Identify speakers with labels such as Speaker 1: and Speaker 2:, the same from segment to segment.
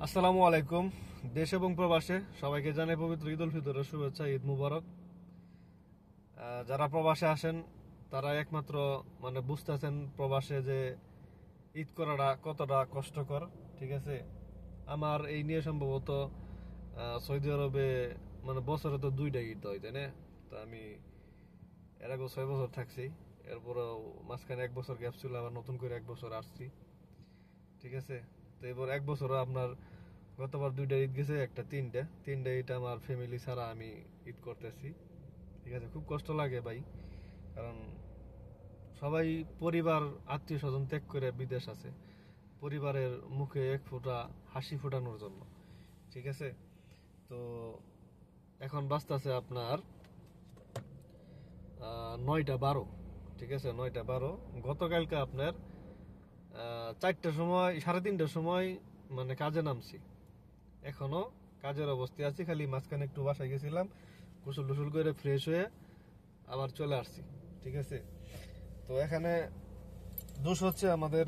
Speaker 1: আসসালামু আলাইকুম। দেশ এবং প্রবাসে সবাইকে জানাই পবিত্র ঈদ উল ফিতরের শুভেচ্ছা, ঈদ মুবারক। যারা প্রবাসে আসেন তারা একমাত্র বুঝতেছেন প্রবাসে যে ঈদ করাটা কতটা কষ্টকর। ঠিক আছে, আমার এই নিয়ে সম্ভবত সৌদি আরবে বছরে তো দুইটা ঈদ হয়, তাই না? তো আমি এর আগে 6 বছর থাকছি, এরপরেও মাঝখানে 1 বছর গ্যাপ ছিল, আবার নতুন করে 1 বছর আসছি। ঠিক আছে, তো এবার 1 বছর আপনার গতবার দুইটা ঈদ গেছে, একটা তিনটা ঈদ আমার ফ্যামিলি ছাড়া আমি ঈদ করতেছি। ঠিক আছে, খুব কষ্ট লাগে ভাই, কারণ সবাই পরিবার আত্মীয় স্বজন ত্যাগ করে বিদেশ আছে পরিবারের মুখে এক ফোঁটা হাসি ফোটানোর জন্য। ঠিক আছে, তো এখন বাজতেছে আপনার 9টা 12। ঠিক আছে, 9টা 12। গতকালকে আপনার 4টার সময়, 3:30টার সময় কাজে নামছি। এখনো কাজের অবস্থায় আছি, খালি মাঝখানে একটু বাসায় গেছিলাম, গোসল টোসল করে ফ্রেশ হয়ে আবার চলে আসছি। ঠিক আছে, তো এখানে দোষ হচ্ছে আমাদের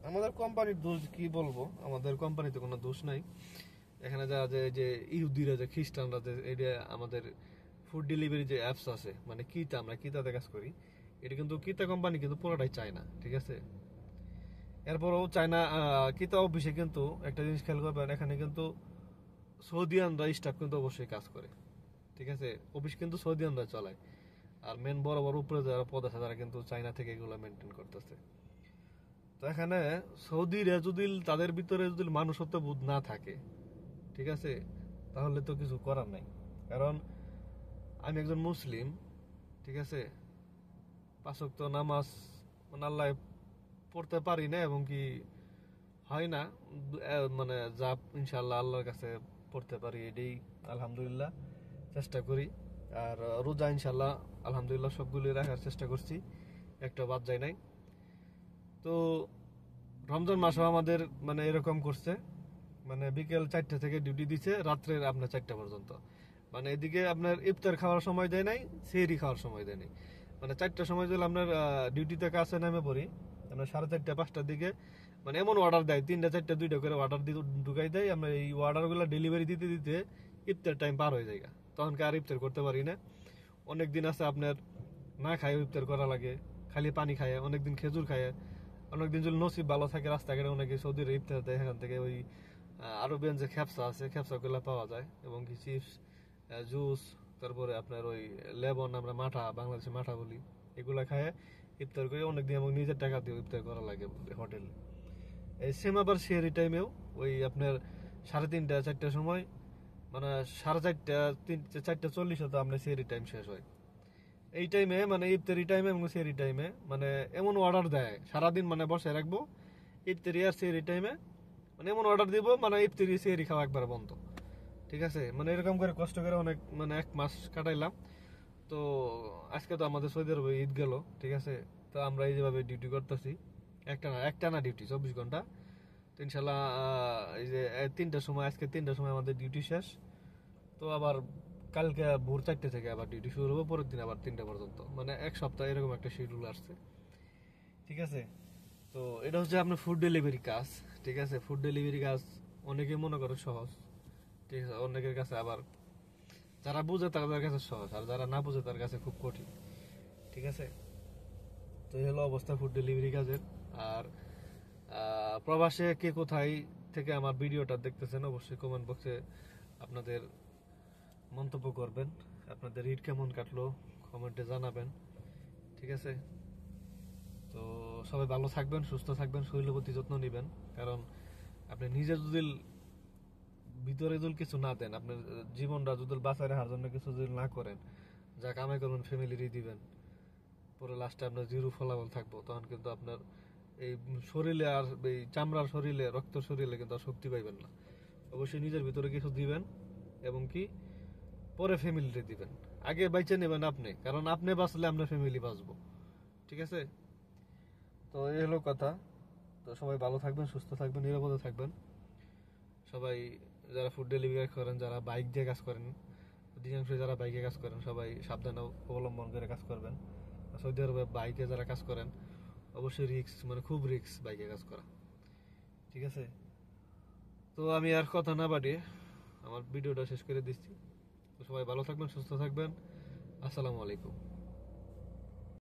Speaker 1: আমাদের কোম্পানির দোষ, কি বলবো, আমাদের কোম্পানিতে কোনো দোষ নাই। এখানে যারা যে ইহুদিরা, যে খ্রিস্টানরা, যে এটা আমাদের ফুড ডেলিভারি যে অ্যাপস আছে, আমরা কিতাতে কাজ করি, এটা কিন্তু কিতা কোম্পানি কিন্তু পুরোটাই চায় না। ঠিক আছে, এরপরও চায়না কিতা অফিসে কিন্তু একটা জিনিস খেয়াল করবেন, এখানে কিন্তু সৌদিয়ানরা স্টাফ কিন্তু অবশ্যই কাজ করে। ঠিক আছে, অফিস কিন্তু সৌদিয়ানরা চালায়, আর মেন বড় বড় উপরে যারা পদ আছে তারা কিন্তু চায়না থেকে এগুলো মেনটেন করতেছে। তো এখানে সৌদিরা যদি তাদের ভিতরে যদি মানুষত্ব বোধ না থাকে, ঠিক আছে, তাহলে তো কিছু করার নাই। কারণ আমি একজন মুসলিম, ঠিক আছে, 5 ওয়াক্ত নামাজ আল্লাহ পড়তে পারি না, এবং কি হয় না, যা ইনশাল্লাহ আল্লাহর কাছে পড়তে পারি এটাই আলহামদুলিল্লাহ চেষ্টা করি। আর রোজা ইনশাল্লাহ আলহামদুলিল্লাহ সবগুলি রাখার চেষ্টা করছি, একটা বাদ যায় নাই। তো রমজান মাসও আমাদের এরকম করছে, বিকেল 4টা থেকে ডিউটি দিচ্ছে রাত্রের আপনার 4টা পর্যন্ত। এদিকে আপনার ইফতার খাওয়ার সময় দেয় নাই, সেহরি খাওয়ার সময় দেয় নাই। 4টার সময় যদি আপনার ডিউটিতে কাছে নেমে পড়ি, আপনার 4:30 5টার দিকে এমন অর্ডার দেয়, 3টা 4টা 2টা করে অর্ডার দিয়ে ঢুকাই দেয়। আমরা এই অর্ডারগুলো ডেলিভারি দিতে দিতে ইফতার টাইম পার হয়ে যায়, তখন আর ইফতার করতে পারি না। অনেক দিন আছে আপনার না খায় ইফতার করা লাগে, খালি পানি খায়, অনেকদিন খেজুর খায়, অনেকদিন যদি নসিব ভালো থাকে রাস্তাঘাটে অনেকে সৌদির ইফতার দেয়, এখান থেকে ওই আরবিয়ান যে খ্যাপসা আছে, খ্যাপসাগুলো পাওয়া যায়, এবং কি চিপস, জুস, তারপরে আপনার ওই লেবন, আমরা মাঠা, বাংলাদেশে মাঠা বলি, এগুলা খায় ইফতার করে অনেকদিন, এবং নিজের টাকা দিয়ে ইফতার করা লাগে হোটেলে। এই সেম আবার সেহরি টাইমেও ওই আপনার 3:30 4টার সময়, 4:30 4:40 তো আপনার সেহরি টাইম শেষ হয়। এই টাইমে ইফতারি টাইমে এবং সেহরি টাইমে এমন অর্ডার দেয়, সারাদিন বসে রাখবো ইফতারি আর সেহরি টাইমে, এমন অর্ডার দিব ইফতারি সেহরি খাওয়া একবার বন্ধ। ঠিক আছে, এরকম করে কষ্ট করে অনেক 1 মাস কাটাইলাম। তো আজকে তো আমাদের সৌদি আরবে ঈদ গেল। ঠিক আছে, তো আমরা এই যেভাবে ডিউটি করতেছি, একটা না ডিউটি 24 ঘন্টা। তো ইনশাল্লাহ এই যে 3টার সময়, আজকে 3টার সময় আমাদের ডিউটি শেষ। তো আবার কালকে ভোর 4টে থেকে আবার ডিউটি শুরু হবে, পরের দিন আবার 3টা পর্যন্ত, 1 সপ্তাহ এরকম একটা শিডিউল আসছে। ঠিক আছে, তো এটা হচ্ছে আপনার ফুড ডেলিভারি কাজ। ঠিক আছে, ফুড ডেলিভারি কাজ অনেকে মনে করে সহজ, ঠিক আছে, অনেকের কাছে আবার যারা বুঝে তাদের কাছে সহজ, আর যারা না বুঝে তার কাছে খুব কঠিন। ঠিক আছে, তো এই হলো অবস্থা ফুড ডেলিভারি কাজের। আর প্রবাসে কে কোথায় থেকে আমার ভিডিওটা দেখতেছেন অবশ্যই কমেন্ট বক্সে আপনাদের মন্তব্য করবেন, আপনাদের ঈদ কেমন কাটলো কমেন্টে জানাবেন। ঠিক আছে, তো সবাই ভালো থাকবেন, সুস্থ থাকবেন, শরীরের প্রতি যত্ন নেবেন। কারণ আপনি নিজে যদি ভিতরে যদি কিছু না দেন, আপনার জীবনটা যদি বাঁচায় রাখার জন্য কিছু যদি না করেন, যা কামাই করবেন ফ্যামিলিরই দিবেন, পরে লাস্টে আপনার জিরো ফলাফল থাকবো, তখন কিন্তু আপনার এই শরীরে আর এই চামড়ার শরীরে, রক্ত শরীরে কিন্তু আর শক্তি পাইবেন না। অবশ্যই নিজের ভিতরে কিছু দিবেন, এবং কি পরে ফ্যামিলিতে দিবেন। আগে বাইচে নেবেন আপনি, কারণ আপনি বাঁচলে আপনার ফ্যামিলি বাঁচবো। ঠিক আছে, তো এই হলো কথা। তো সবাই ভালো থাকবেন, সুস্থ থাকবেন, নিরাপদে থাকবেন সবাই। যারা ফুড ডেলিভারি করেন, যারা বাইক দিয়ে কাজ করেন, অধিকাংশ যারা বাইকে কাজ করেন, সবাই সাবধানে অবলম্বন করে কাজ করবেন। সৌদি আরবে বাইকে যারা কাজ করেন অবশ্যই রিক্স, খুব রিক্স বাইকে কাজ করা। ঠিক আছে, তো আমি আর কথা না বাড়িয়ে আমার ভিডিওটা শেষ করে দিচ্ছি। তো সবাই ভালো থাকবেন, সুস্থ থাকবেন। আসসালামু আলাইকুম।